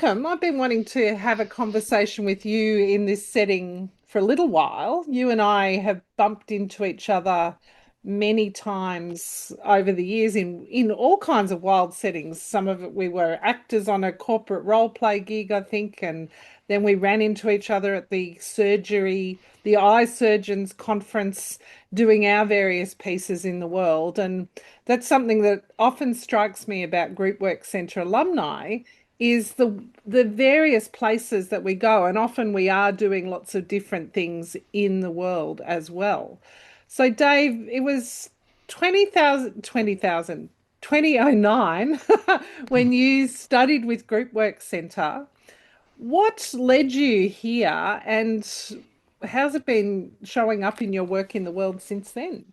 welcome. I've been wanting to have a conversation with you in this setting for a little while. You and I have bumped into each other many times over the years in all kinds of wild settings. Some of it we were actors on a corporate role play gig, I think, and then we ran into each other at the eye surgeons conference, doing our various pieces in the world. And that's something that often strikes me about Group Work Centre alumni is the various places that we go, and often we are doing lots of different things in the world as well. So Dave, it was 2009 when you studied with Group Work Centre. What led you here, and how's it been showing up in your work in the world since then?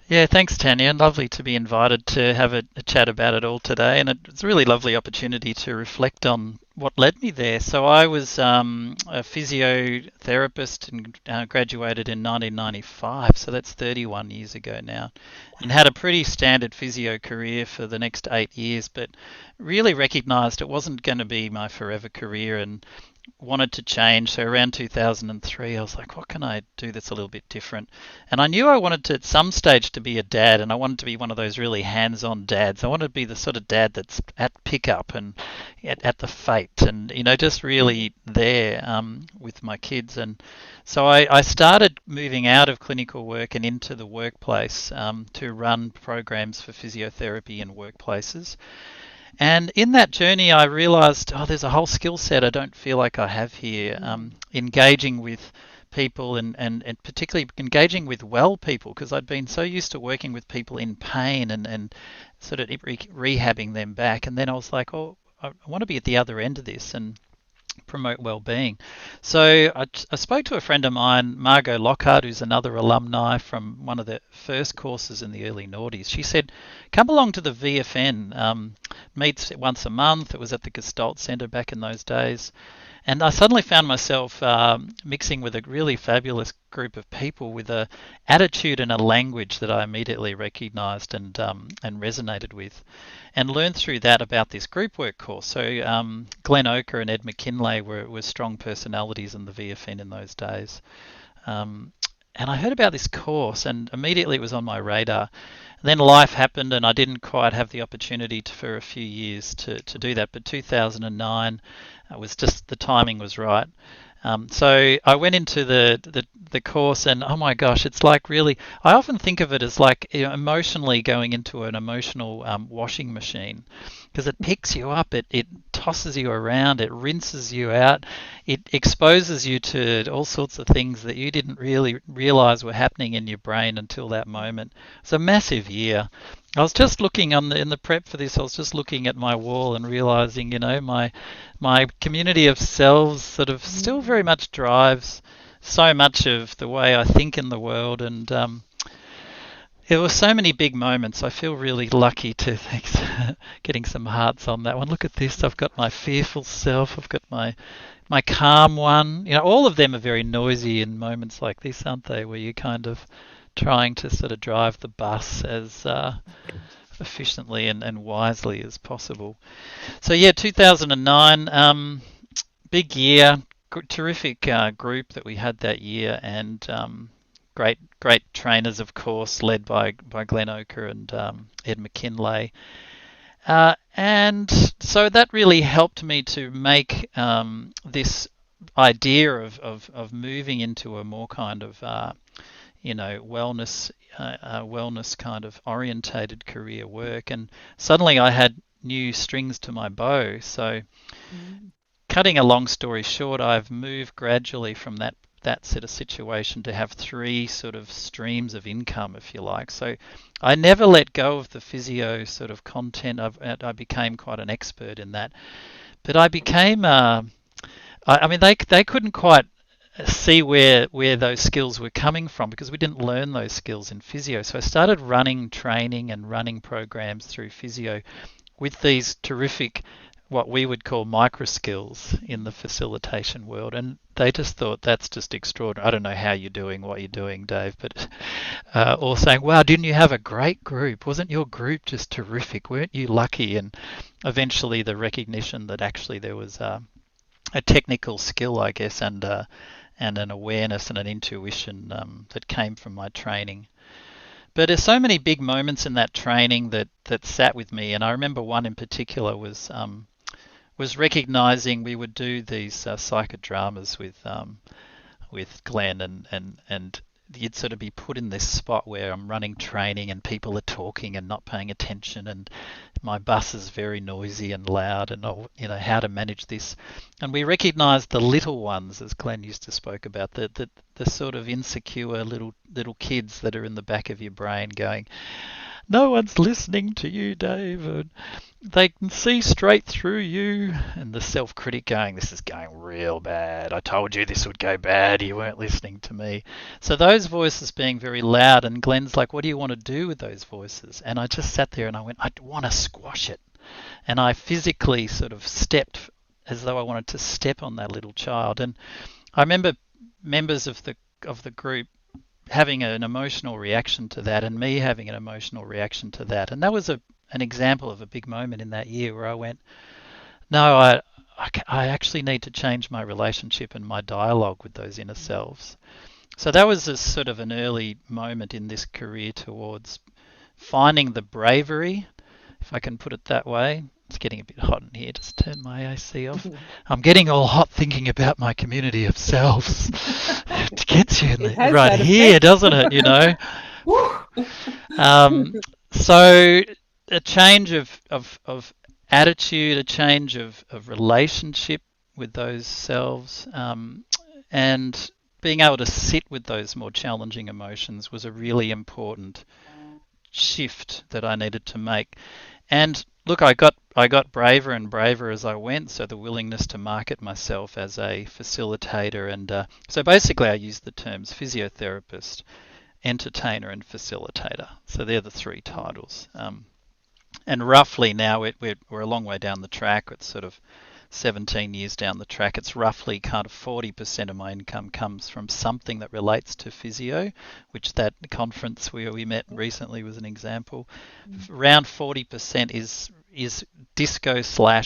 Yeah, thanks, Tanya. Lovely to be invited to have a chat about it all today. And it's a really lovely opportunity to reflect on what led me there. So I was a physiotherapist and graduated in 1995. So that's 31 years ago now. And had a pretty standard physio career for the next 8 years, but really recognised it wasn't going to be my forever career and wanted to change. So around 2003, I was like, what can I do that's a little bit different? And I knew I wanted to, at some stage, to be a dad, and I wanted to be one of those really hands-on dads. I wanted to be the sort of dad that's at pickup and at the fete, and just really there with my kids. And so I started moving out of clinical work and into the workplace to run programs for physiotherapy in workplaces. And in that journey, I realized, oh, there's a whole skill set I don't feel like I have here. Engaging with people and particularly engaging with well people, because I'd been so used to working with people in pain and sort of rehabbing them back. And then I was like, oh, I want to be at the other end of this and promote well-being. So I spoke to a friend of mine, Margot Lockhart, who's another alumni from one of the first courses in the early noughties. She said, come along to the VFN, meets once a month. It was at the Gestalt Centre back in those days. And I suddenly found myself mixing with a really fabulous group of people with a attitude and a language that I immediately recognised and resonated with, and learned through that about this group work course. So Glenn Oker and Ed McKinlay were strong personalities in the VFN in those days. And I heard about this course, and immediately it was on my radar. Then life happened, and I didn't quite have the opportunity for a few years to do that. But 2009 was just, the timing was right. So I went into the course, and oh my gosh, it's like really. I often think of it as like emotionally going into an emotional washing machine, because it picks you up, it tosses you around, it rinses you out, it exposes you to all sorts of things that you didn't really realize were happening in your brain until that moment. It's a massive year. I was just looking in the prep for this. I was just looking at my wall and realizing, my community of selves sort of still very much drives so much of the way I think in the world. And there were so many big moments. I feel really lucky to getting some hearts on that one. Look at this. I've got my fearful self. I've got my calm one. All of them are very noisy in moments like this, aren't they? Where you're kind of trying to sort of drive the bus as efficiently and wisely as possible. So yeah, 2009, big year, terrific group that we had that year, and great trainers, of course, led by Glenn Oker and Ed McKinlay. And so that really helped me to make this idea of moving into a more kind of wellness kind of orientated career work. And suddenly I had new strings to my bow. So Mm. cutting a long story short, I've moved gradually from that sort of situation to have three sort of streams of income, if you like. So I never let go of the physio sort of content. I became quite an expert in that, but I became I mean, they couldn't quite see where those skills were coming from, because we didn't learn those skills in physio. So I started running training and running programs through physio with these terrific what we would call micro skills in the facilitation world, and they just thought that's just extraordinary. I don't know how you're doing what you're doing, Dave, but or saying, "Wow, didn't you have a great group? Wasn't your group just terrific? Weren't you lucky?" And eventually, the recognition that actually there was a technical skill, I guess, and an awareness and an intuition that came from my training. But there's so many big moments in that training that sat with me, and I remember one in particular was recognizing we would do these psychodramas with Glenn, and you'd sort of be put in this spot where I'm running training and people are talking and not paying attention, and my bus is very noisy and loud, and how to manage this. And we recognised the little ones, as Glenn used to spoke about, the sort of insecure little kids that are in the back of your brain going, no one's listening to you, Dave. And they can see straight through you. And the self-critic going, this is going real bad. I told you this would go bad. You weren't listening to me. So those voices being very loud. And Glenn's like, what do you want to do with those voices? And I just sat there and I went, I want to squash it. And I physically sort of stepped as though I wanted to step on that little child. And I remember members of the group having an emotional reaction to that, and me having an emotional reaction to that. And that was an example of a big moment in that year where I went, no, I actually need to change my relationship and my dialogue with those inner selves. So that was a sort of an early moment in this career towards finding the bravery, if I can put it that way. It's getting a bit hot in here. Just turn my AC off. I'm getting all hot thinking about my community of selves. It gets you right here, doesn't it? So a change of attitude, a change of relationship with those selves, and being able to sit with those more challenging emotions was a really important shift that I needed to make. And look, I got braver and braver as I went. So the willingness to market myself as a facilitator, and so basically I use the terms physiotherapist, entertainer, and facilitator. So they're the three titles. And roughly now we're a long way down the track. It's sort of 17 years down the track. It's roughly kind of 40% of my income comes from something that relates to physio, which that conference where we met recently was an example. Around 40% is disco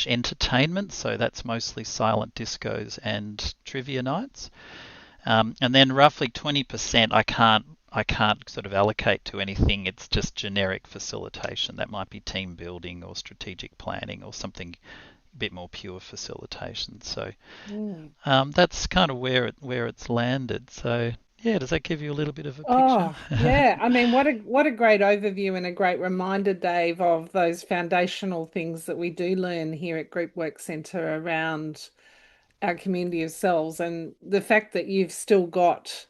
/ entertainment, so that's mostly silent discos and trivia nights. And then roughly 20% I can't sort of allocate to anything. It's just generic facilitation. That might be team building or strategic planning or something a bit more pure facilitation. So that's kind of where it's landed. So yeah, does that give you a little bit of a picture? Oh, yeah. I mean, what a great overview and a great reminder, Dave, of those foundational things that we do learn here at Group Work Centre around our community of selves, and the fact that you've still got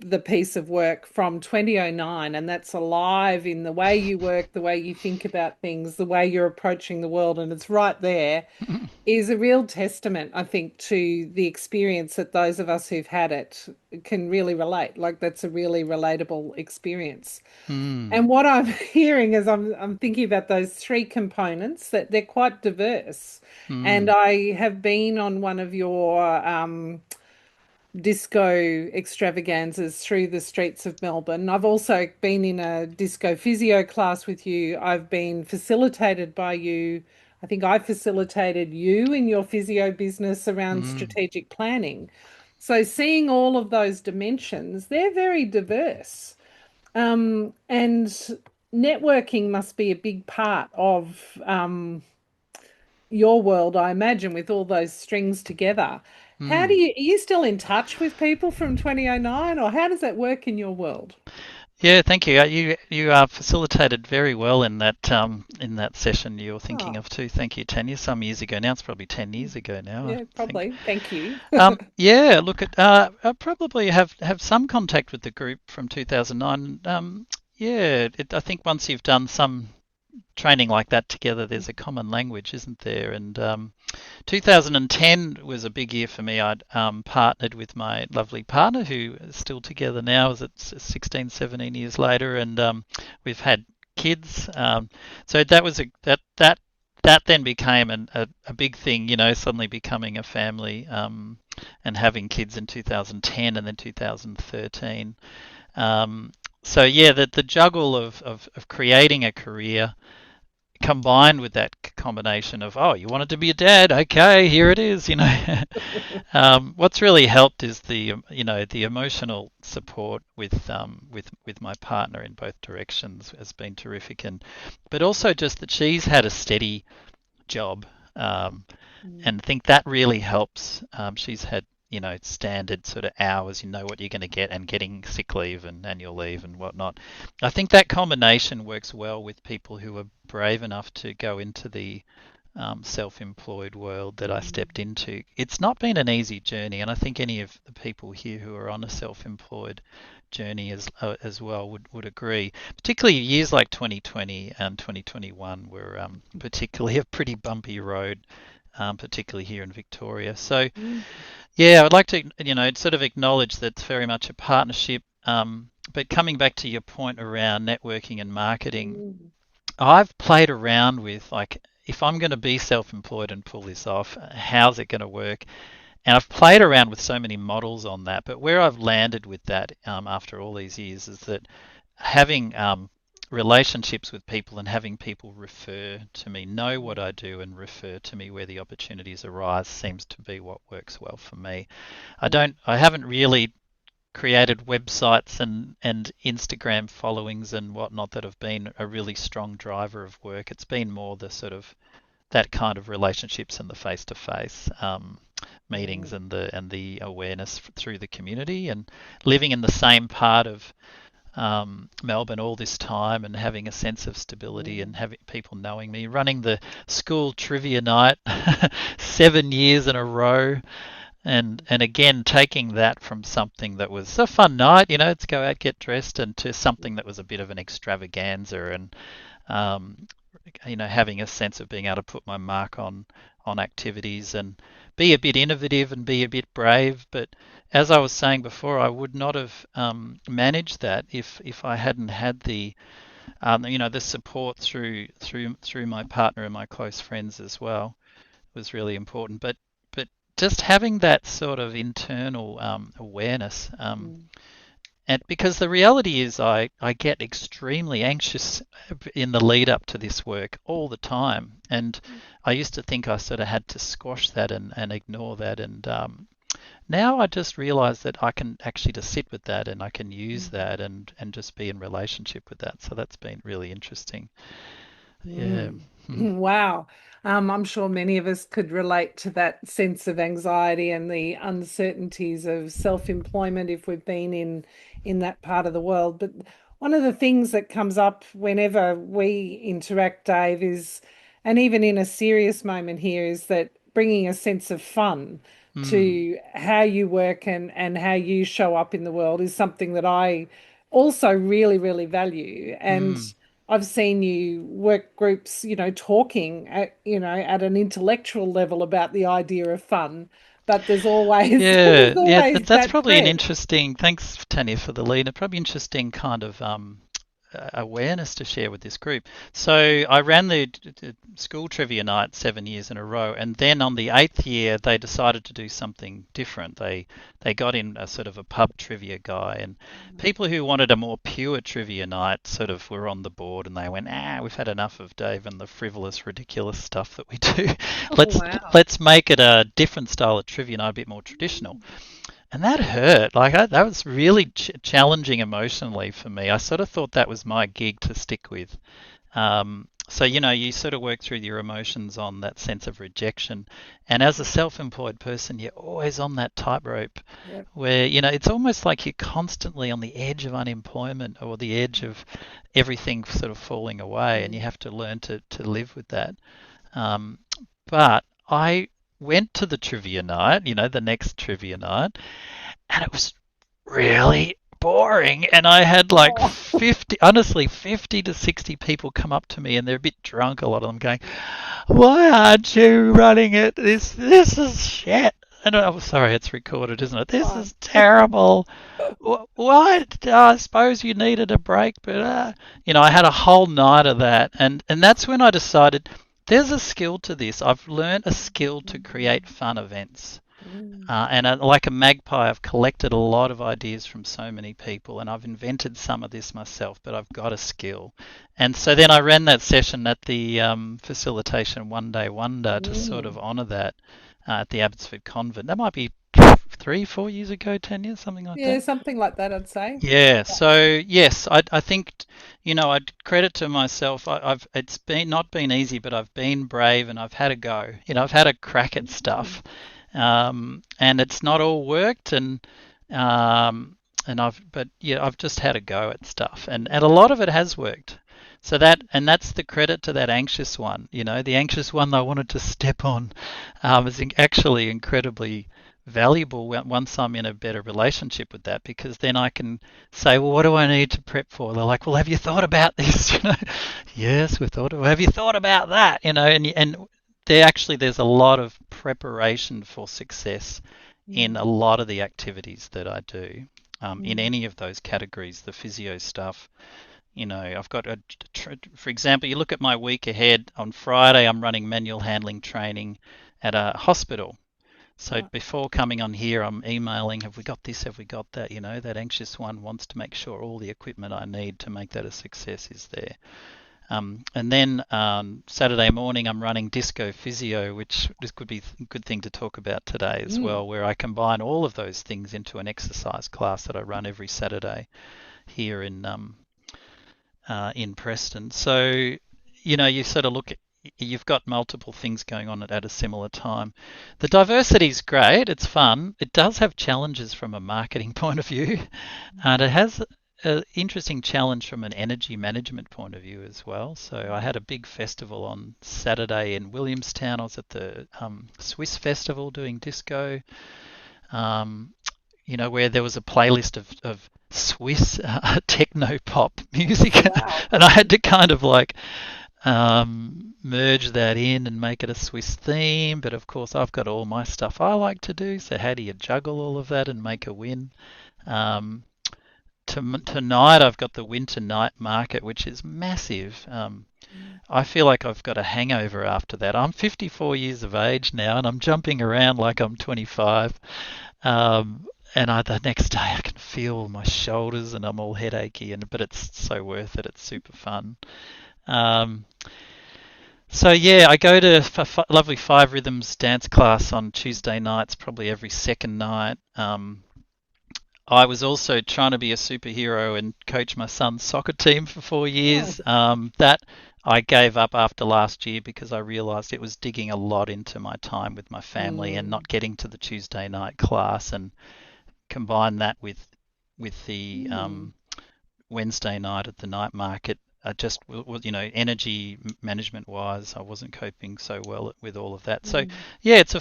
the piece of work from 2009, and that's alive in the way you work, the way you think about things, the way you're approaching the world, and it's right there, is a real testament, I think, to the experience that those of us who've had it can really relate. Like, that's a really relatable experience. And what I'm hearing as I'm thinking about those three components, that they're quite diverse. And I have been on one of your disco extravaganzas through the streets of Melbourne. I've also been in a disco physio class with you. I've been facilitated by you. I think I facilitated you in your physio business around strategic planning. So seeing all of those dimensions, they're very diverse. And networking must be a big part of your world, I imagine, with all those strings together. How do are you still in touch with people from 2009, or how does that work in your world? Yeah, thank you. You facilitated very well in that session you're thinking Oh, of too. Thank you, Tanya. Some years ago now, it's probably 10 years ago now, I yeah, think. probably. Thank you. Yeah, look at I probably have some contact with the group from 2009. Yeah, I think once you've done some training like that together, there's a common language, isn't there? And 2010 was a big year for me. I'd partnered with my lovely partner, who is still together now, as it's 16, 17 years later, and we've had kids. So that was that that then became a big thing, suddenly becoming a family, and having kids in 2010 and then 2013. Um, so yeah, the juggle of creating a career combined with that combination of, oh, you wanted to be a dad, okay, here it is, what's really helped is the emotional support with my partner in both directions has been terrific, but also just that she's had a steady job, Mm. and I think that really helps. She's had standard sort of hours, what you're going to get, and getting sick leave and annual leave and whatnot. I think that combination works well with people who are brave enough to go into the self-employed world that I stepped Mm. into. It's not been an easy journey, and I think any of the people here who are on a self-employed journey as well would agree. Particularly years like 2020 and 2021 were particularly a pretty bumpy road, particularly here in Victoria. So Mm. yeah, I'd like to sort of acknowledge that it's very much a partnership. But coming back to your point around networking and marketing, Mm. I've played around with, like, if I'm going to be self-employed and pull this off, how's it going to work? And I've played around with so many models on that. But where I've landed with that, after all these years, is that having relationships with people and having people refer to me, know what I do, and refer to me where the opportunities arise seems to be what works well for me. Mm. I haven't really created websites and Instagram followings and whatnot that have been a really strong driver of work. It's been more the sort of that kind of relationships and the face-to-face meetings Mm. and the awareness through the community, and living in the same part of Melbourne all this time, and having a sense of stability, and Mm. having people knowing me, running the school trivia night 7 years in a row, and again taking that from something that was a fun night, to go out, get dressed, and to something that was a bit of an extravaganza, and um, having a sense of being able to put my mark on activities and be a bit innovative and be a bit brave. But as I was saying before, I would not have managed that if I hadn't had the support through my partner and my close friends as well was really important. But just having that sort of internal awareness. Mm. And because the reality is, I get extremely anxious in the lead up to this work all the time. And I used to think I sort of had to squash that and ignore that. And now I just realize that I can actually just sit with that, and I can use Mm. that, and just be in relationship with that. So that's been really interesting. Yeah. Mm. Wow. I'm sure many of us could relate to that sense of anxiety and the uncertainties of self-employment if we've been in that part of the world. But one of the things that comes up whenever we interact, Dave, is, and even in a serious moment here, is that bringing a sense of fun Mm. to how you work and how you show up in the world is something that I also really, really value. And Mm. I've seen you work groups, talking at an intellectual level about the idea of fun, but there's always Yeah, there's yeah, always that's that probably an thread. interesting. Thanks, Tanya, for the lead. A probably interesting kind of awareness to share with this group. So I ran the school trivia night 7 years in a row, and then on the eighth year they decided to do something different. They got in a sort of a pub trivia guy, and people who wanted a more pure trivia night sort of were on the board, and they went, we've had enough of Dave and the frivolous, ridiculous stuff that we do. Oh, let's wow. let's make it a different style of trivia night, a bit more traditional. And that hurt. Like that was really challenging emotionally for me. I sort of thought that was my gig to stick with. So you sort of work through your emotions on that sense of rejection, and as a self-employed person, you're always on that tightrope Yep. where it's almost like you're constantly on the edge of unemployment or the edge of everything sort of falling away, and you Mm. have to learn to live with that. Um, but I went to the trivia night, the next trivia night, and it was really boring. And I had like Oh. 50, honestly, 50 to 60 people come up to me, and they're a bit drunk, a lot of them going, "Why aren't you running it? This is shit." And I'm sorry, it's recorded, isn't it? This Fine. is terrible. Why? I suppose you needed a break, but I had a whole night of that, and that's when I decided there's a skill to this. I've learned a skill to create fun events. Mm. Like a magpie, I've collected a lot of ideas from so many people, and I've invented some of this myself, but I've got a skill. And so then I ran that session at the Facilitation One Day Wonder to sort of Mm. honour that at the Abbotsford Convent. That might be 3, 4 years ago, 10 years, something like Yeah, that. something like that, I'd say. Yeah, so yes, I think, I'd credit to myself. I've it's been not been easy, but I've been brave and I've had a go. I've had a crack at Mm. stuff, and it's not all worked, um, but yeah, I've just had a go at stuff, and a lot of it has worked. So that's the credit to that anxious one. The anxious one that I wanted to step on, is actually incredibly valuable once I'm in a better relationship with that, because then I can say, well, what do I need to prep for? They're like, well, have you thought about this? Yes, we thought of. Have you thought about that? And there's a lot of preparation for success in a Mm. lot of the activities that I do. In Mm. any of those categories, the physio stuff, I've got for example, you look at my week ahead. On Friday, I'm running manual handling training at a hospital. So Right. before coming on here, I'm emailing, have we got this? Have we got that? That anxious one wants to make sure all the equipment I need to make that a success is there. And then Saturday morning, I'm running Disco Physio, which this could be a good thing to talk about today as Mm. well, where I combine all of those things into an exercise class that I run every Saturday here in Preston. So, you sort of look at you've got multiple things going on at a similar time. The diversity is great, it's fun. It does have challenges from a marketing point of view, and it has an interesting challenge from an energy management point of view as well. So I had a big festival on Saturday in Williamstown. I was at the Swiss Festival doing disco. Um, where there was a playlist of Swiss techno pop music, Wow. and I had to kind of like merge that in and make it a Swiss theme. But of course, I've got all my stuff I like to do. So how do you juggle all of that and make a win? Um, Tonight, I've got the winter night market, which is massive. Mm. I feel like I've got a hangover after that. I'm 54 years of age now, and I'm jumping around like I'm 25. The next day I can feel my shoulders and I'm all headachy, but it's so worth it. It's super fun. Um, so yeah, I go to lovely Five Rhythms dance class on Tuesday nights, probably every second night. I was also trying to be a superhero and coach my son's soccer team for 4 years. Oh. That I gave up after last year because I realised it was digging a lot into my time with my family and Mm. not getting to the Tuesday night class, and combine that with the Mm. Wednesday night at the night market. Just energy management wise, I wasn't coping so well with all of that. So Mm. yeah, it's a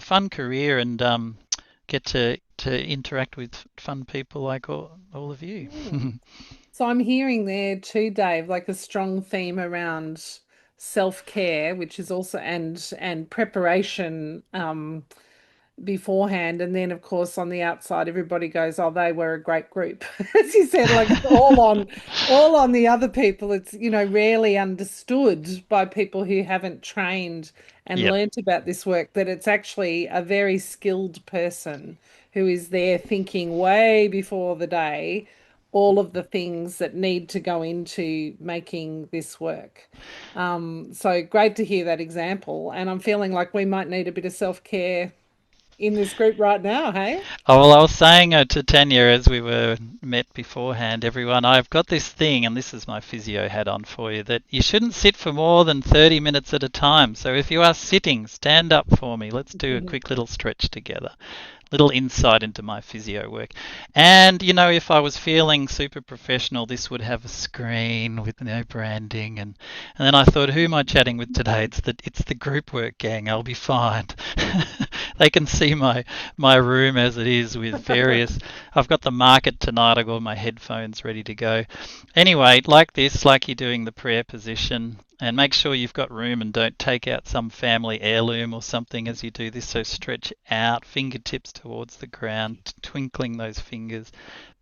fun career, and get to interact with fun people like all of you. Mm. So I'm hearing there too, Dave, like a strong theme around self-care, which is also and preparation beforehand. And then of course on the outside everybody goes, oh, they were a great group. As you said, like it's all on the other people. It's, rarely understood by people who haven't trained and Yep. learnt about this work that it's actually a very skilled person who is there thinking way before the day all of the things that need to go into making this work. So great to hear that example. And I'm feeling like we might need a bit of self-care in this group right now, hey? Oh, well, I was saying to Tanya as we were met beforehand, everyone, I've got this thing, and this is my physio hat on for you, that you shouldn't sit for more than 30 minutes at a time. So if you are sitting, stand up for me. Let's do a quick little stretch together. Little insight into my physio work. And, if I was feeling super professional, this would have a screen with no branding. And then I thought, who am I chatting with today? It's the group work gang. I'll be fine. They can see my room as it is with various. I've got the market tonight. I've got my headphones ready to go. Anyway, like this, like you're doing the prayer position, and make sure you've got room and don't take out some family heirloom or something as you do this. So stretch out, fingertips towards the ground, twinkling those fingers.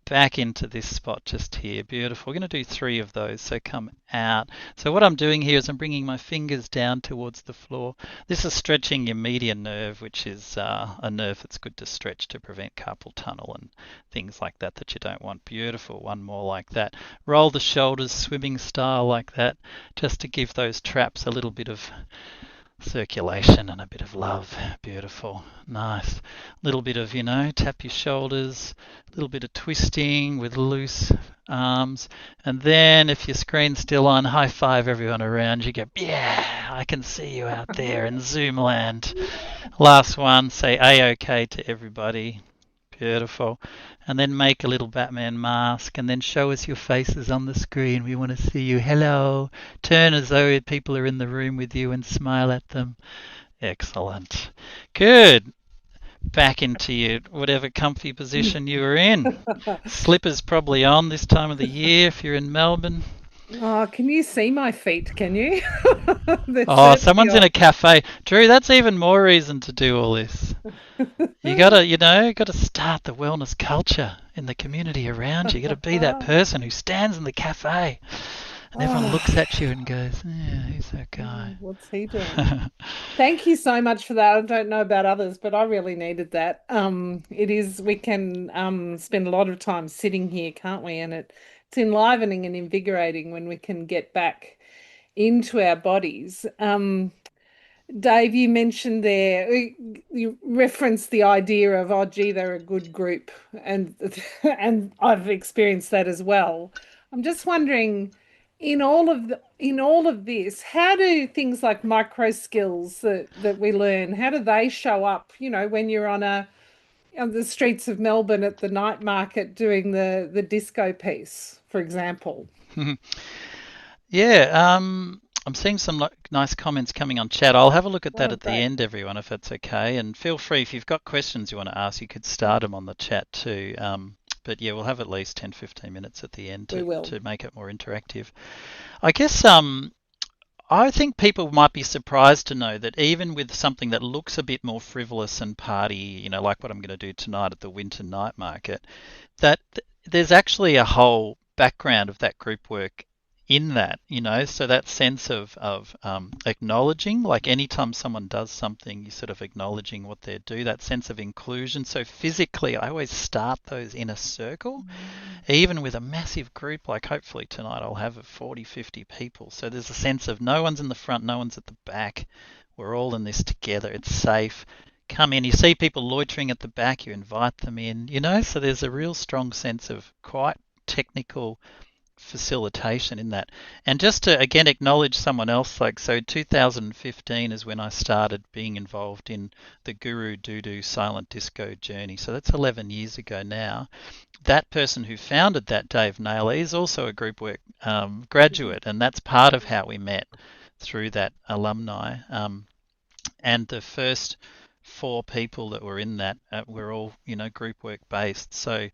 back into this spot just here. Beautiful. We're going to do 3 of those, so come out. So what I'm doing here is I'm bringing my fingers down towards the floor. This is stretching your median nerve, which is a nerve that's good to stretch to prevent carpal tunnel and things like that that you don't want. Beautiful. One more like that. Roll the shoulders swimming style like that, just to give those traps a little bit of circulation and a bit of love. Beautiful. Nice. A little bit of, tap your shoulders, a little bit of twisting with loose arms. And then if your screen's still on, high five everyone around you. Go, yeah, I can see you out there in Zoom land. Last one, say A-OK to everybody. Beautiful. And then make a little Batman mask and then show us your faces on the screen. We want to see you. Hello. Turn as though people are in the room with you and smile at them. Excellent. Good. Back into your whatever comfy position you were in. Slippers probably on this time of the year if you're in Melbourne. Oh, can you see my feet? Can you? They're Oh, certainly someone's in on. a cafe. Drew, that's even more reason to do all this. You gotta, gotta start the wellness culture in the community around you. You gotta be that person who stands in the cafe and everyone Oh, looks at you and goes, "Yeah, who's that guy?" what's he doing? Thank you so much for that. I don't know about others, but I really needed that. It is, we can spend a lot of time sitting here, can't we? And it's enlivening and invigorating when we can get back into our bodies. Dave, you mentioned there, you referenced the idea of, oh, gee, they're a good group, and and I've experienced that as well. I'm just wondering, in all of this, how do things like micro skills that we learn, how do they show up? When you're on the streets of Melbourne at the night market doing the disco piece, for example. Yeah, I'm seeing some nice comments coming on chat. I'll have a look at that Oh, at the great. end, everyone, if that's okay. And feel free, if you've got questions you want to ask, you could start them on the chat too. But yeah, we'll have at least 10, 15 minutes at the end We will. to make it more interactive. I guess I think people might be surprised to know that even with something that looks a bit more frivolous and party, like what I'm going to do tonight at the Winter Night Market, that there's actually a whole background of that group work in that, so that sense of acknowledging, like anytime someone does something, you sort of acknowledging what they do, that sense of inclusion. So physically, I always start those in a circle, even with a massive group, like hopefully tonight I'll have 40, 50 people. So there's a sense of no one's in the front, no one's at the back. We're all in this together. It's safe. Come in. You see people loitering at the back, you invite them in, so there's a real strong sense of quite technical facilitation in that. And just to again acknowledge someone else, like, so 2015 is when I started being involved in the Guru Doodoo Silent Disco journey. So that's 11 years ago now. That person who founded that, Dave Naylor, is also a group work graduate, and that's part of how we met through that alumni. And the first 4 people that were in that were all, group work based. So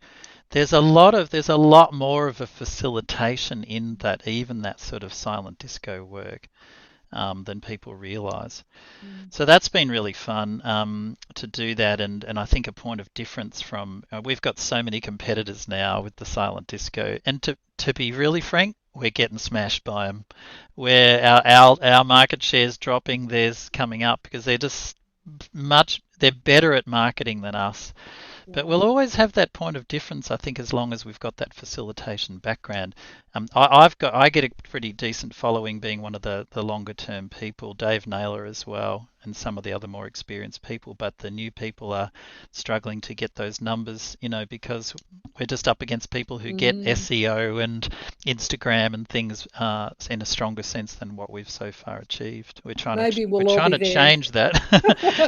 there's a lot more of a facilitation in that, even that sort of silent disco work, than people realise. Mm. So that's been really fun to do that, and I think a point of difference from we've got so many competitors now with the silent disco, and to be really frank, we're getting smashed by them. Where our market share's dropping, theirs coming up because they're better at marketing than us. But Yeah. we'll always have that point of difference, I think, as long as we've got that facilitation background. I get a pretty decent following being one of the longer term people, Dave Naylor as well, and some of the other more experienced people. But the new people are struggling to get those numbers, because we're just up against people who get Mm. SEO and Instagram and things in a stronger sense than what we've so far achieved. Maybe We're we'll all trying be to there. change that,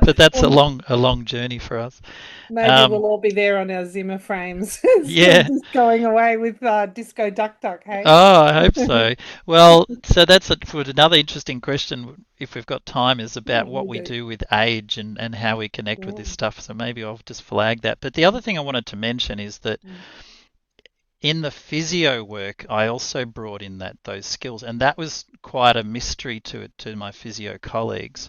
but that's Well, a long journey for us. maybe Um, we'll all be there on our Zimmer frames instead of yeah. just going away with Disco Duck Duck, hey? Oh, I hope so. Well, so that's for another interesting question, if we've got time, is about We what we do. do with age and how we connect with Yeah. this stuff. So maybe I'll just flag that. But the other thing I wanted to mention is that Mm. in the physio work, I also brought in those skills, and that was quite a mystery to my physio colleagues.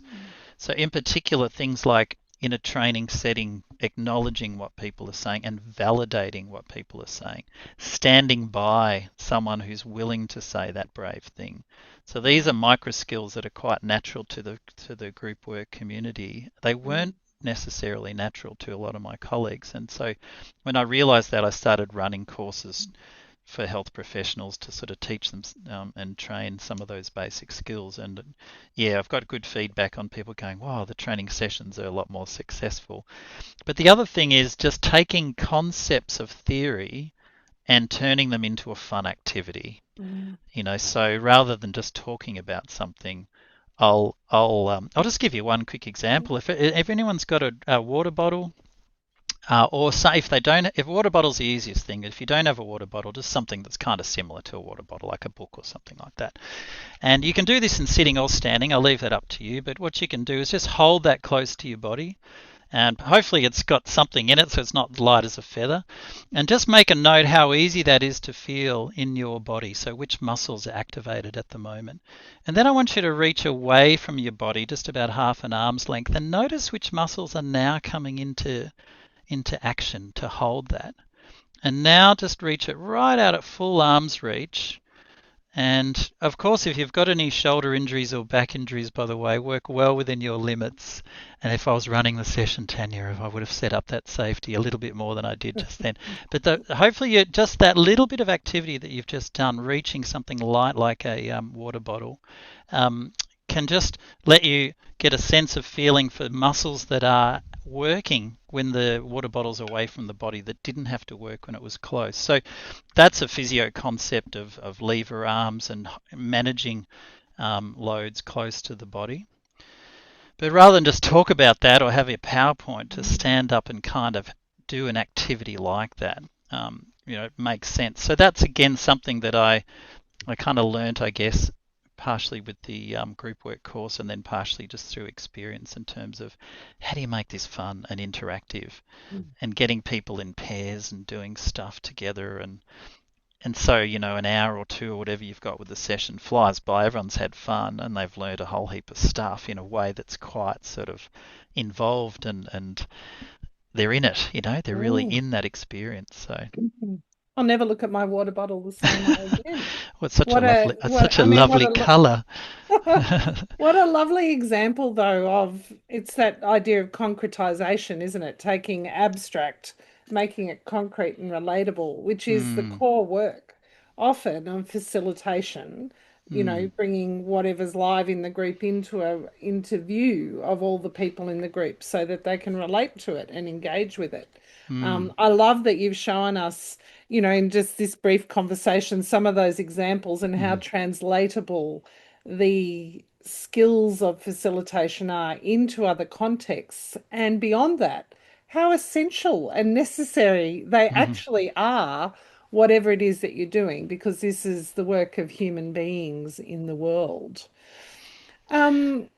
So in particular, things like, in a training setting, acknowledging what people are saying and validating what people are saying, standing by someone who's willing to say that brave thing. So these are micro skills that are quite natural to the group work community. They Mm, weren't necessarily natural to a lot of my colleagues, and so when I realised that, I started running courses for health professionals to sort of teach them and train some of those basic skills. And yeah, I've got good feedback on people going, wow, the training sessions are a lot more successful. But the other thing is just taking concepts of theory and turning them into a fun activity. mm, So rather than just talking about something, I'll just give you one quick example. If anyone's got a water bottle, or say if they don't, if a water bottle's the easiest thing. If you don't have a water bottle, just something that's kind of similar to a water bottle, like a book or something like that. And you can do this in sitting or standing. I'll leave that up to you. But what you can do is just hold that close to your body, and hopefully it's got something in it so it's not light as a feather. And just make a note how easy that is to feel in your body. So which muscles are activated at the moment. And then I want you to reach away from your body just about half an arm's length and notice which muscles are now coming into action to hold that. And now just reach it right out at full arm's reach. And of course, if you've got any shoulder injuries or back injuries, by the way, work well within your limits. And if I was running the session, Tanya, I would have set up that safety a little bit more than I did just then. But hopefully, just that little bit of activity that you've just done, reaching something light like a water bottle, um, can just let you get a sense of feeling for muscles that are working when the water bottle's away from the body that didn't have to work when it was close. So that's a physio concept of lever arms and managing loads close to the body. But rather than just talk about that or have a PowerPoint, to mm, stand up and kind of do an activity like that, it makes sense. So that's again something that I kind of learnt, I guess, partially with the group work course and then partially just through experience in terms of how do you make this fun and interactive mm. and getting people in pairs and doing stuff together. And so, an hour or two or whatever you've got with the session flies by. Everyone's had fun and they've learned a whole heap of stuff in a way that's quite sort of involved and they're in it, they're really Mm. in that experience. So, I'll never look at my water bottle the same way again. well, it's such a What a lovely, it's what such a I mean, lovely colour. what a lovely example though of it's that idea of concretization, isn't it? Taking abstract, making it concrete and relatable, which is the Mm, core work often of facilitation, mm, bringing whatever's live in the group into view of all the people in the group so that they can relate to it and engage with it. mm, I love that you've shown us, in just this brief conversation, some of those examples and how mm, translatable the skills of facilitation are into other contexts. And beyond that, how essential and necessary they mm. actually are, whatever it is that you're doing, because this is the work of human beings in the world. Um,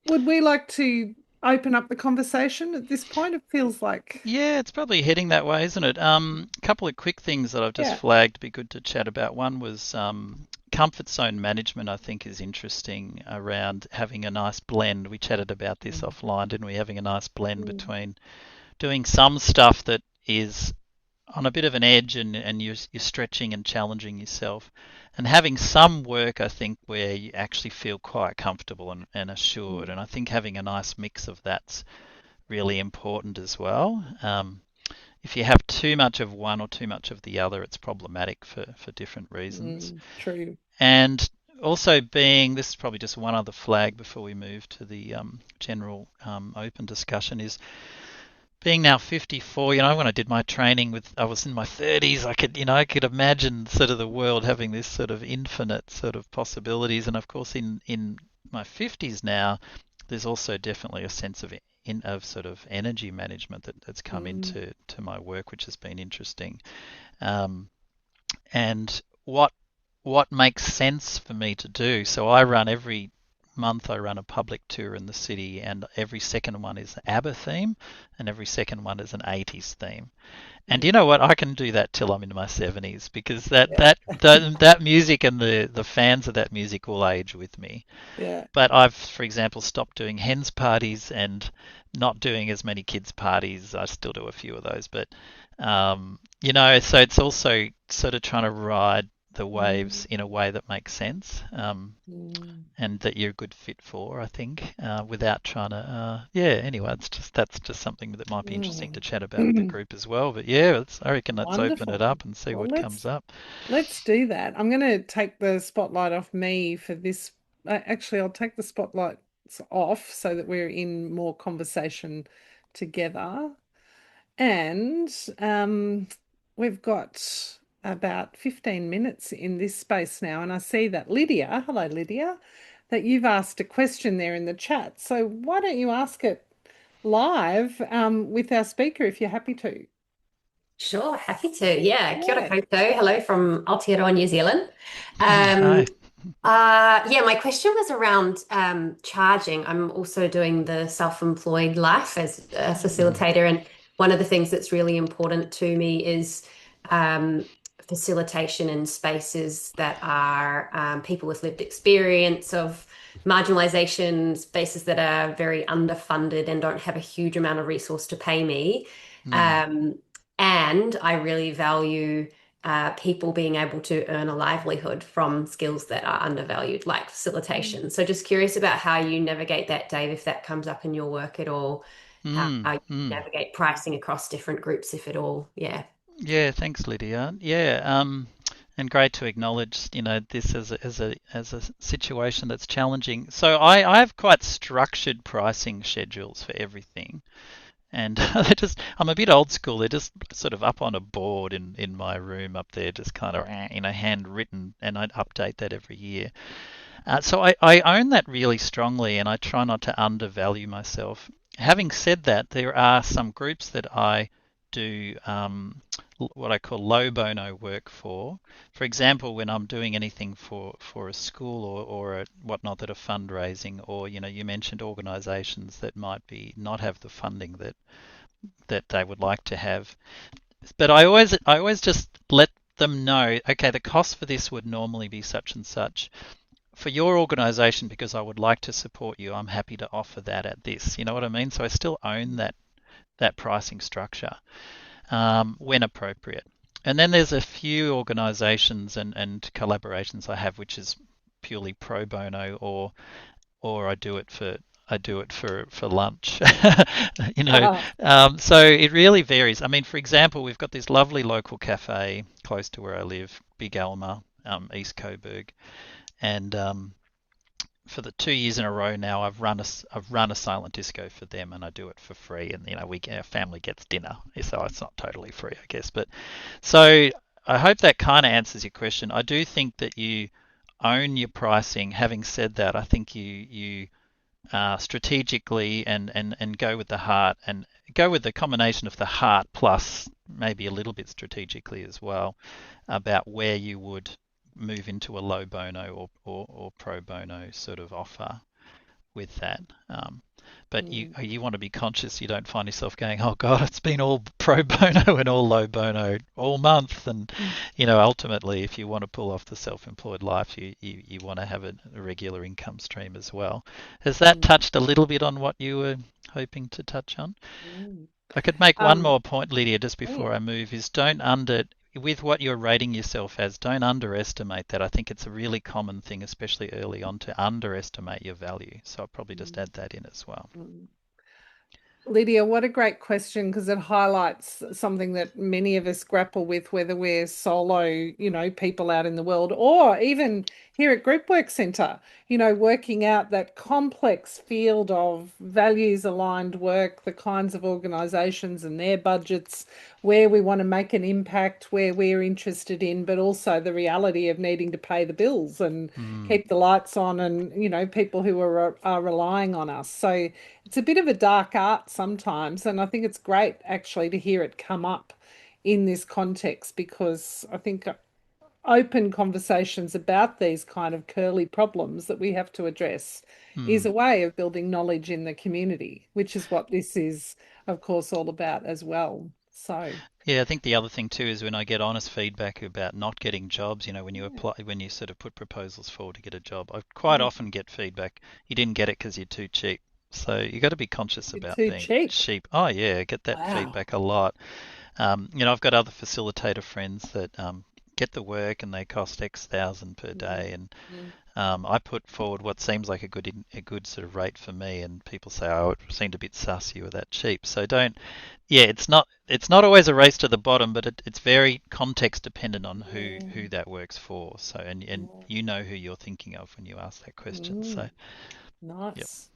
would we like to open up the conversation at this point? It feels like, Yeah, it's probably heading that way, isn't it? A couple of quick things that I've just yeah. flagged be good to chat about. One was comfort zone management, I think is interesting around having a nice blend. We chatted about this Mm, offline, didn't we? Having a nice blend mm, between doing some stuff that is on a bit of an edge and you're stretching and challenging yourself. And having some work, I think, where you actually feel quite comfortable and assured. mm, And I think having a nice mix of that's really important as well. If you have too much of one or too much of the other, it's problematic for different reasons. true. And also this is probably just one other flag before we move to the general open discussion, is being now 54. When I did my training I was in my 30s, I could imagine sort of the world having this sort of infinite sort of possibilities. And of course, in my 50s now, there's also definitely a sense of sort of energy management that's come Mm, into my work, which has been interesting. Um, and what makes sense for me to do. So I run every month I run a public tour in the city, and every second one is an ABBA theme, and every second one is an 80s theme. And you Mm. know what? I can do that till I'm in my 70s because that Yeah. that that music and the fans of that music will age with me. Yeah. But I've, for example, stopped doing hens parties and not doing as many kids parties. I still do a few of those, but so it's also sort of trying to ride the waves in a Mm. way that makes sense, Mm. and that you're a good fit for, I think, without trying to. Yeah. Anyway, that's just something that might be interesting to chat about with the Mm. group as well. But yeah, I reckon let's open it Wonderful. up and see Well, what comes up. let's do that. I'm going to take the spotlight off me for this. Actually, I'll take the spotlights off so that we're in more conversation together. And we've got about 15 minutes in this space now. And I see that Lydia, hello Lydia, that you've asked a question there in the chat. So why don't you ask it live with our speaker if you're happy to? Sure, happy to. Yeah, kia ora Yeah. koutou. Hello from Aotearoa, New Zealand. Hi. Um, yeah, my question was around charging. I'm also doing the self-employed life as a Mm, facilitator, and one of the things that's really important to me is um, facilitation in spaces that are people with lived experience of marginalization, spaces that are very underfunded and don't have a huge amount of resource to pay me. mm, Um, and I really value people being able to earn a livelihood from skills that are undervalued, like facilitation. So just curious about how you navigate that, Dave, if that comes up in your work at all, how mm, you mm. navigate pricing across different groups, if at all. Yeah. Yeah, thanks, Lydia. Yeah, and great to acknowledge, this as a situation that's challenging. So I have quite structured pricing schedules for everything, and I'm a bit old school. They're just sort of up on a board in my room up there, just kind of handwritten, and I update that every year. So I own that really strongly, and I try not to undervalue myself. Having said that, there are some groups that I do what I call low bono work for. For example, when I'm doing anything for a school or whatnot that are fundraising, or you mentioned organisations that might be not have the funding that they would like to have. But I always just let them know, okay, the cost for this would normally be such and such for your organization, because I would like to support you, I'm happy to offer that at this. You know what I mean? So I still own that pricing structure when appropriate. And then there's a few organizations and collaborations I have which is purely pro bono, or I do it for lunch. you know, Ah, so it really varies. I mean, for example, we've got this lovely local cafe close to where I live, Big Alma, East Coburg, and for the 2 years in a row now, I've run a silent disco for them, and I do it for free. And our family gets dinner, so it's not totally free, I guess. But so I hope that kind of answers your question. I do think that you own your pricing. Having said that, I think you strategically and go with the heart, and go with the combination of the heart plus maybe a little bit strategically as well, about where you would move into a low bono or pro bono sort of offer with that. But you mm, you want to be conscious you don't find yourself going, oh God, it's been all pro bono and all low bono all month. And mm, ultimately, if you want to pull off the self-employed life, you want to have a regular income stream as well. Has that mm, touched a little bit on what you were hoping to touch on? mm. I could make one Um, more point, Lydia, just before mm. I move, is don't under with what you're rating yourself as, don't underestimate that. I think it's a really common thing, especially early on, to underestimate your value. So I'll probably just Mm, add that in as well. mm. Lydia, what a great question because it highlights something that many of us grapple with, whether we're solo, people out in the world, or even here at Group Work Centre, working out that complex field of values aligned work, the kinds of organisations and their budgets, where we want to make an impact, where we're interested in, but also the reality of needing to pay the bills and Mm, keep the lights on and, people who are relying on us. So, it's a bit of a dark art sometimes, and I think it's great actually to hear it come up in this context because I think open conversations about these kind of curly problems that we have to address is Mm. a way of building knowledge in the community, which is what this is, of course, all about as well. So, Yeah, I think the other thing too is when I get honest feedback about not getting jobs, when you yeah, apply, when you sort of put proposals forward to get a job, I quite mm, often get feedback, you didn't get it because you're too cheap. So you got to be conscious you're about too being cheap. cheap. Oh yeah, I get that Wow. feedback a lot. I've got other facilitator friends that get the work and they cost X thousand per Mm, day, and mm, I put forward what seems like a good sort of rate for me, and people say, "Oh, it seemed a bit sus. You were that cheap." So don't. Yeah, it's not always a race to the bottom, but it's very context dependent on yeah, who that works for. So and yeah. you know who you're thinking of when you ask that question. So Mm, yep. nice.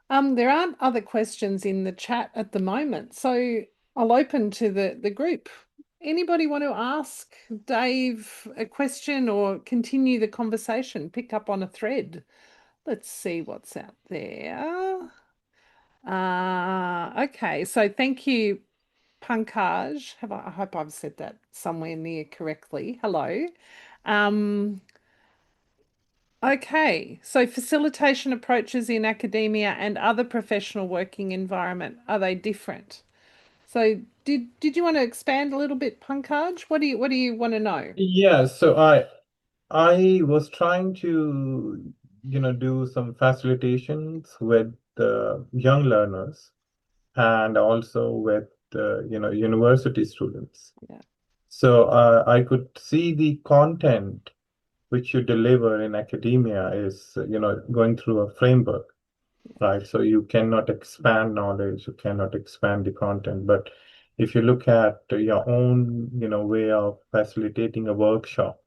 There aren't other questions in the chat at the moment, so I'll open to the group. Anybody want to ask Dave a question or continue the conversation? Pick up on a thread. Let's see what's out there. Okay, so thank you, Pankaj. I hope I've said that somewhere near correctly. Hello. Um, Okay, so facilitation approaches in academia and other professional working environment, are they different? So did you want to expand a little bit, Pankaj? What do you want to know? Yeah, so I was trying to, do some facilitations with young learners and also with, university students. Yeah, So I could see the content which you deliver in academia is, going through a framework, right? So you cannot expand knowledge, you cannot expand the content. But if you look at your own, way of facilitating a workshop,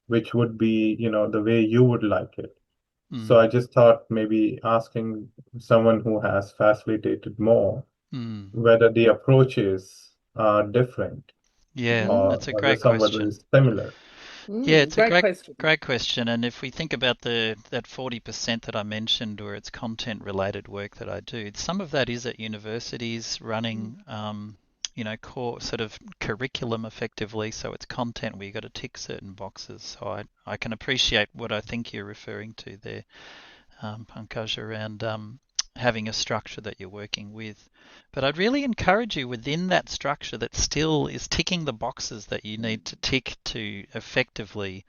which would be, the way you would like it. So Mm, I just thought maybe asking someone who has facilitated more mm. whether the approaches are different Yeah, mm, or that's a whether great somewhat question. is similar. Yeah, it's a great question. great question. And if we think about the that 40% that I mentioned, where it's content related work that I do, some of that is at universities Mm, running, core sort of curriculum effectively. So it's content where you got to tick certain boxes. So I can appreciate what I think you're referring to there, Pankaj, around having a structure that you're working with. But I'd really encourage you within that structure that still is ticking the boxes that you mm, need to tick to effectively,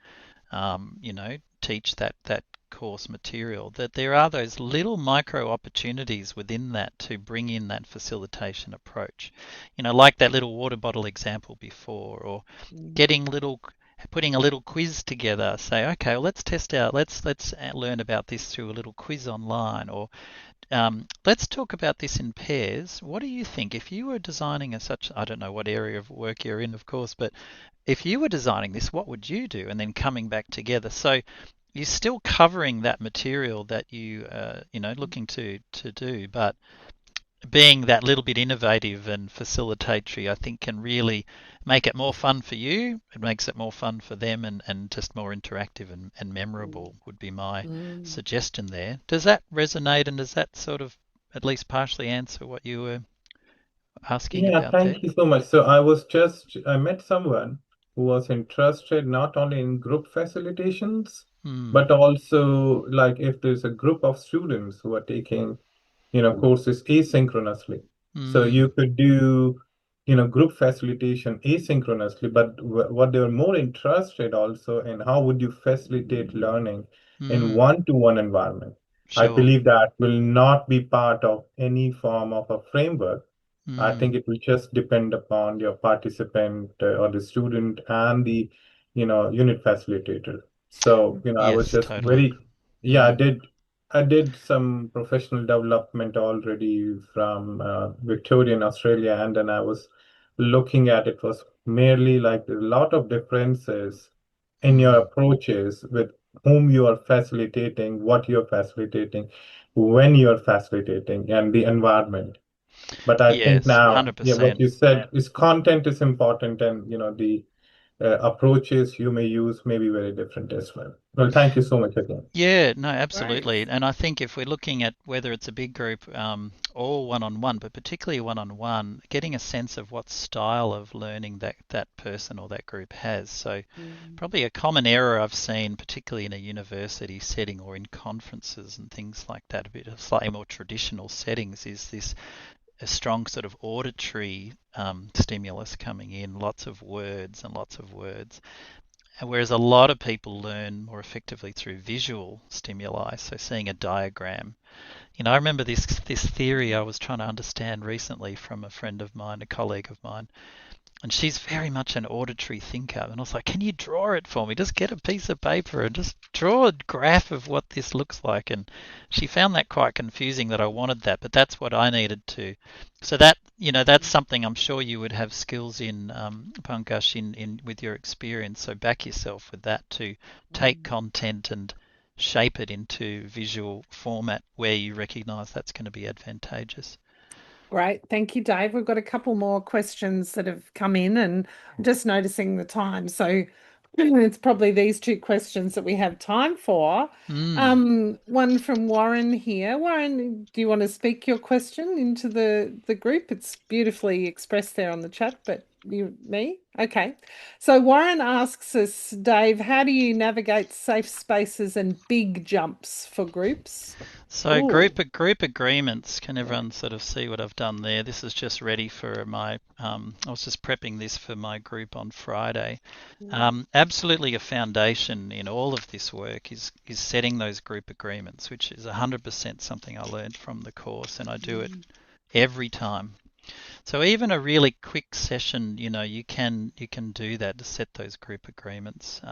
teach that course material, that there are those little micro opportunities within that to bring in that facilitation approach. Like that little water bottle example before, or mm, getting little putting a little quiz together. Say, okay, well, let's test out. Let's learn about this through a little quiz online, or let's talk about this in pairs. What do you think if you were designing a such, I don't know what area of work you're in, of course, but if you were designing this, what would you do? And then coming back together. So you're still covering that material that looking to do, but being that little bit innovative and facilitatory, I think can really make it more fun for you. It makes it more fun for them, and just more interactive and mm, memorable would be my mm. suggestion there. Does that resonate, and does that sort of at least partially answer what you were asking Yeah, about there? thank you so much. So I met someone who was interested not only in group facilitations, Hmm. but also like if there's a group of students who are taking courses asynchronously. So Hmm. you could do, group facilitation asynchronously, but what they were more interested also in how would you facilitate learning in Hmm. one-to-one environment. I Sure. believe that will not be part of any form of a framework. I Hmm. think it will just depend upon your participant or the student and the, unit facilitator. So, I was Yes, just totally. very, yeah, Hmm. I did some professional development already from Victoria in Australia, and then I was looking at it was merely like a lot of differences in your Hmm. approaches with whom you are facilitating, what you're facilitating, when you're facilitating, and the environment. But I think Yes, now, yeah, what 100%. you said is content is important, and the approaches you may use may be very different as well. Well, thank you so much again. Yeah, no, Great. absolutely. And I think if we're looking at whether it's a big group or one-on-one, but particularly one-on-one, getting a sense of what style of learning that person or that group has. So Mm. probably a common error I've seen, particularly in a university setting or in conferences and things like that, a bit of slightly more traditional settings, is this a strong sort of auditory stimulus coming in, lots of words and lots of words. Whereas a lot of people learn more effectively through visual stimuli, so seeing a diagram. I remember this theory I was trying to understand recently from a friend of mine, a colleague of mine, and she's very much an auditory thinker. And I was like, can you draw it for me? Just get a piece of paper and just draw a graph of what this looks like. And she found that quite confusing that I wanted that, but that's what I needed to. So that's something I'm sure you would have skills in, Pankaj, in with your experience. So back yourself with that to take content and shape it into visual format where you recognize that's going to be advantageous. Great. Thank you, Dave. We've got a couple more questions that have come in, and I'm just noticing the time. So it's probably these two questions that we have time for. Mm. One from Warren here. Warren, do you want to speak your question into the group? It's beautifully expressed there on the chat, but me? Okay. So Warren asks us, Dave, how do you navigate safe spaces and big jumps for groups? So Oh, group agreements. Can everyone sort of see what I've done there? This is just ready for my. I was just prepping this for my group on Friday. Absolutely, a foundation in all of this work is setting those group agreements, which is 100% something I learned from the course, and I do it every time. So even a really quick session, you can do that to set those group agreements.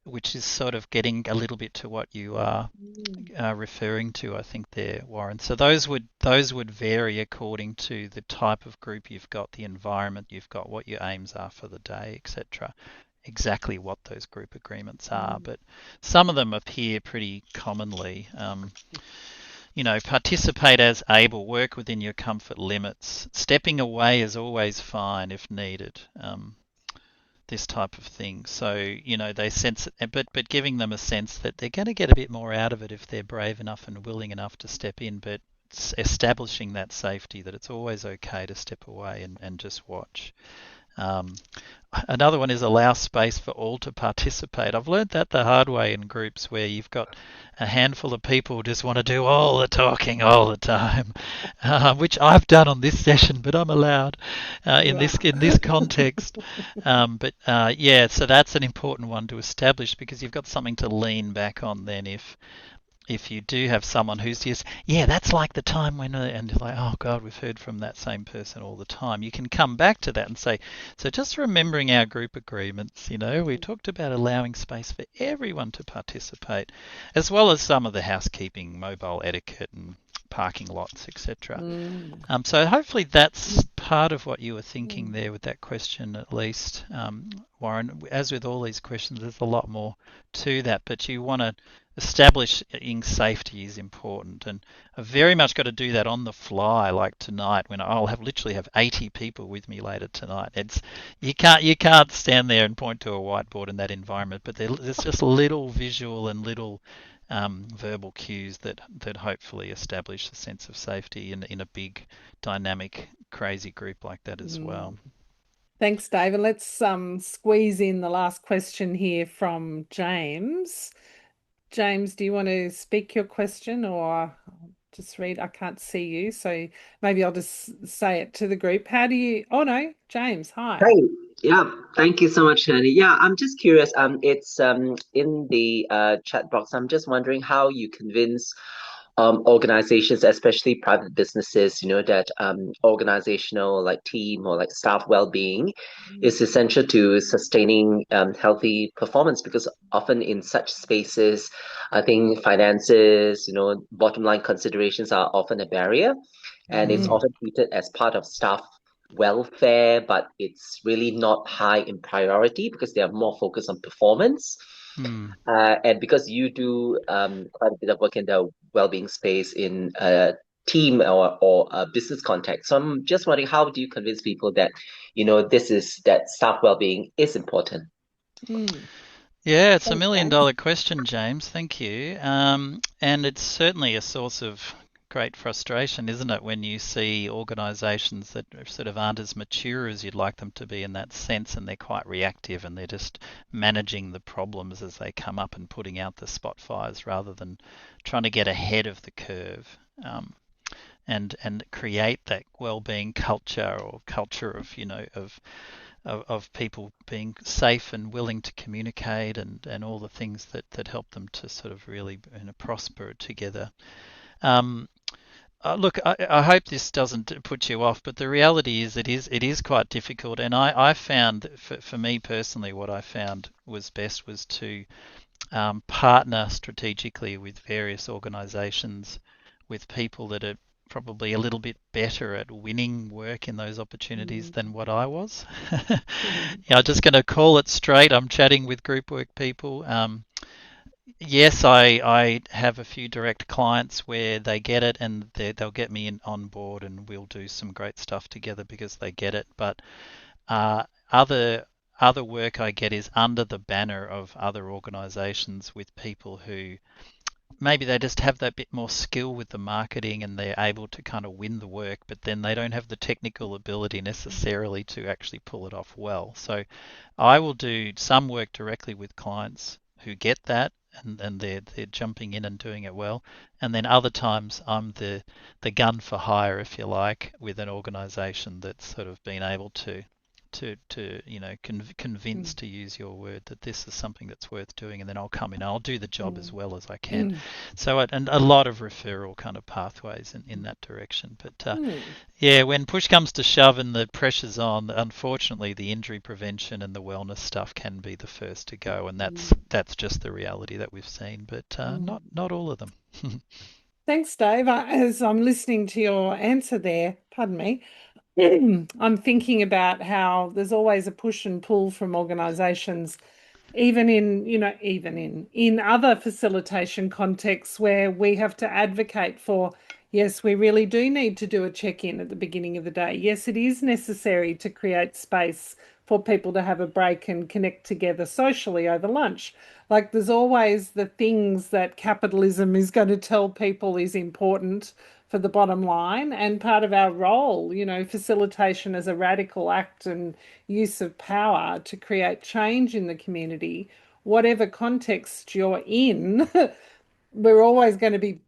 Which is sort of getting a little bit to what you are referring to, I think there, Warren. So those would vary according to the type of group you've got, the environment you've got, what your aims are for the day, etc. Exactly what those group agreements are, but some of them appear pretty commonly. Participate as able, work within your comfort limits. Stepping away is always fine if needed. This type of thing. So, they sense it, but giving them a sense that they're going to get a bit more out of it if they're brave enough and willing enough to step in, but establishing that safety that it's always okay to step away and just watch. Um, Another one is allow space for all to participate. I've learned that the hard way in groups where you've got a handful of people who just want to do all the talking all the time, which I've done on this session, but I'm allowed in this context. Yeah, so that's an important one to establish because you've got something to lean back on then if you do have someone who's just, yeah, that's like the time when, and you're like, oh God, we've heard from that same person all the time. You can come back to that and say, so just remembering our group agreements, we talked about allowing space for everyone to participate, as well as some of the housekeeping, mobile etiquette, and parking lots, etc. So hopefully that's part of what you were thinking there with that question, at least, Warren. As with all these questions, there's a lot more to that, but you want to establishing safety is important, and I've very much got to do that on the fly, like tonight when I'll literally have 80 people with me later tonight. It's you can't stand there and point to a whiteboard in that environment, but there's just little visual and little verbal cues that hopefully establish a sense of safety in a big, dynamic, crazy group like that as well. Thanks, David. Let's squeeze in the last question here from James. James, do you want to speak your question or just read? I can't see you, so maybe I'll just say it to the group. Oh no, James, hi. Hey, yeah, thank you so much, Shani. Yeah, I'm just curious. It's in the chat box. I'm just wondering how you convince organizations, especially private businesses, that organizational like team or like staff well-being is essential to sustaining healthy performance. Because often in such spaces, I think finances, bottom line considerations are often a barrier, and it's Mm. often treated as part of staff welfare, but it's really not high in priority because they are more focused on performance. And because you do quite a bit of work in the well-being space in team or a business context. So I'm just wondering, how do you convince people that, that staff well-being is important? Mm. Yeah, it's a Thanks, million James. dollar question, James. Thank you. And it's certainly a source of great frustration, isn't it, when you see organisations that sort of aren't as mature as you'd like them to be in that sense, and they're quite reactive and they're just managing the problems as they come up and putting out the spot fires rather than trying to get ahead of the curve. And create that well-being culture or culture of of people being safe and willing to communicate and all the things that help them to sort of really prosper together. Um, Look, I hope this doesn't put you off, but the reality is it is quite difficult. And I found, for me personally, what I found was best was to partner strategically with various organisations, with people that are probably a little bit better at winning work in those opportunities Mm. than what I was. Mm. Yeah, I'm just going to call it straight. I'm chatting with group work people. Yes, I have a few direct clients where they get it and they'll get me on board and we'll do some great stuff together because they get it. But uh, other work I get is under the banner of other organisations with people who maybe they just have that bit more skill with the marketing and they're able to kind of win the work, but then they don't have the technical ability necessarily to actually pull it off well. So I will do some work directly with clients who get that and they're jumping in and doing it well. And then other times I'm the gun for hire, if you like, with an organization that's sort of been able to convince, Mm. to use your word, that this is something that's worth doing, and then I'll come in and I'll do the job as Mm. well as I can. Mm. So and a lot of referral kind of pathways in that direction. But Mm. yeah, when push comes to shove and the pressure's on, unfortunately, the injury prevention and the wellness stuff can be the first to go, and Mm. that's just the reality that we've seen. But Mm. not all of them. Thanks, Dave. As I'm listening to your answer there, pardon me, I'm thinking about how there's always a push and pull from organisations, even in other facilitation contexts where we have to advocate for, yes, we really do need to do a check-in at the beginning of the day. Yes, it is necessary to create space for people to have a break and connect together socially over lunch. Like there's always the things that capitalism is going to tell people is important for the bottom line, and part of our role, facilitation as a radical act and use of power to create change in the community, whatever context you're in, we're always going to be,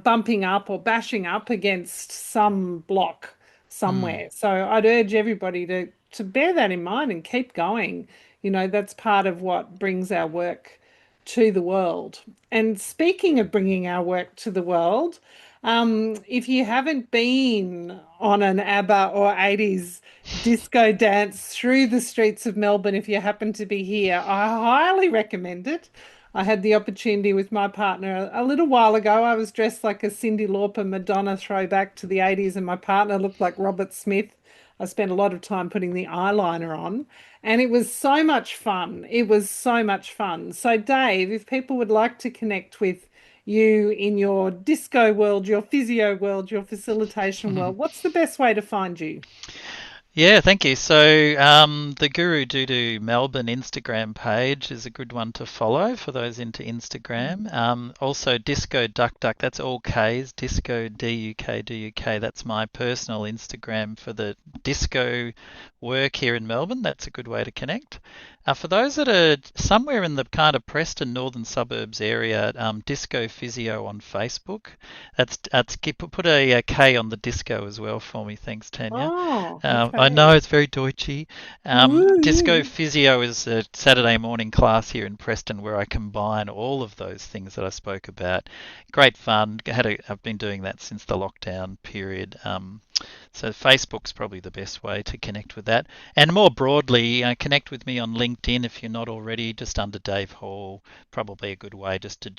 bumping up or bashing up against some block Hmm. somewhere. So I'd urge everybody to bear that in mind and keep going. That's part of what brings our work to the world. And speaking of bringing our work to the world, if you haven't been on an ABBA or 80s disco dance through the streets of Melbourne, if you happen to be here, I highly recommend it. I had the opportunity with my partner a little while ago. I was dressed like a Cyndi Lauper Madonna throwback to the 80s, and my partner looked like Robert Smith. I spent a lot of time putting the eyeliner on, and it was so much fun. It was so much fun. So, Dave, if people would like to connect with you in your disco world, your physio world, your facilitation world, what's the best way to find you? Yeah, thank you. So, the Guru Doodoo Melbourne Instagram page is a good one to follow for those into Instagram. Also, Disco Duck Duck, that's all K's, Disco DUK. That's my personal Instagram for the disco work here in Melbourne. That's a good way to connect. For those that are somewhere in the kind of Preston northern suburbs area, Disco Physio on Facebook. Put a K on the disco as well for me. Thanks, Tanya. Oh, I know okay. it's very deutshy. Disco Woo. Physio is a Saturday morning class here in Preston where I combine all of those things that I spoke about. Great fun. I've been doing that since the lockdown period. So Facebook's probably the best way to connect with that. And more broadly, connect with me on LinkedIn if you're not already, just under Dave Hall. Probably a good way just to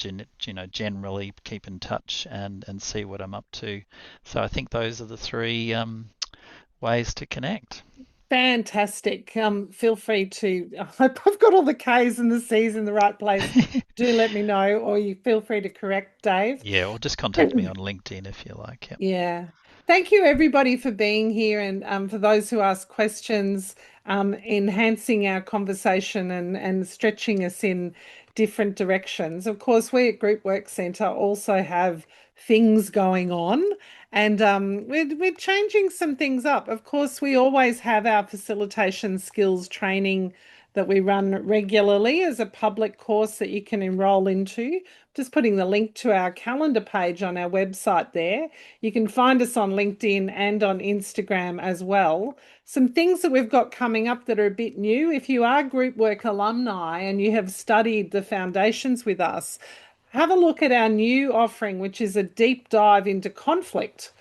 generally keep in touch and see what I'm up to. So I think those are the three ways to connect. Fantastic. Feel free to, I hope I've got all the K's and the C's in the right place. Do let me know, or you feel free to correct Dave. Yeah, or just contact me on LinkedIn if you like. Yeah. Yeah. Thank you, everybody, for being here and for those who ask questions, enhancing our conversation and stretching us in different directions. Of course, we at Group Work Centre also have things going on, and we're changing some things up. Of course, we always have our facilitation skills training that we run regularly as a public course that you can enrol into. Just putting the link to our calendar page on our website there. You can find us on LinkedIn and on Instagram as well. Some things that we've got coming up that are a bit new. If you are Group Work alumni and you have studied the foundations with us, have a look at our new offering, which is a deep dive into conflict.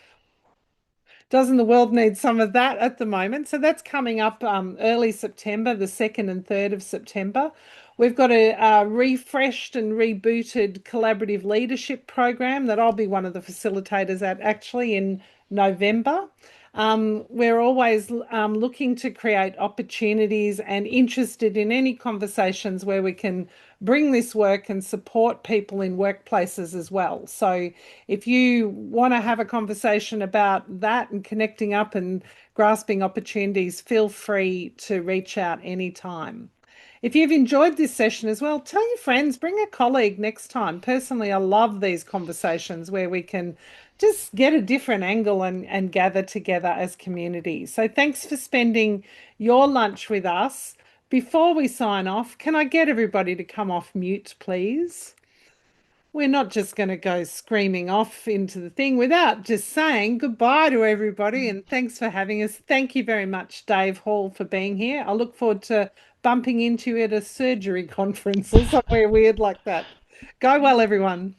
Doesn't the world need some of that at the moment? So that's coming up early September, the 2nd and 3rd of September. We've got a refreshed and rebooted collaborative leadership program that I'll be one of the facilitators at actually in November. We're always looking to create opportunities and interested in any conversations where we can bring this work and support people in workplaces as well. So if you want to have a conversation about that and connecting up and grasping opportunities, feel free to reach out anytime. If you've enjoyed this session as well, tell your friends, bring a colleague next time. Personally, I love these conversations where we can just get a different angle and gather together as communities. So thanks for spending your lunch with us. Before we sign off, can I get everybody to come off mute, please? We're not just going to go screaming off into the thing without just saying goodbye to everybody and thanks for having us. Thank you very much, Dave Hall, for being here. I look forward to bumping into you at a surgery conference or somewhere weird like that. Go well, everyone.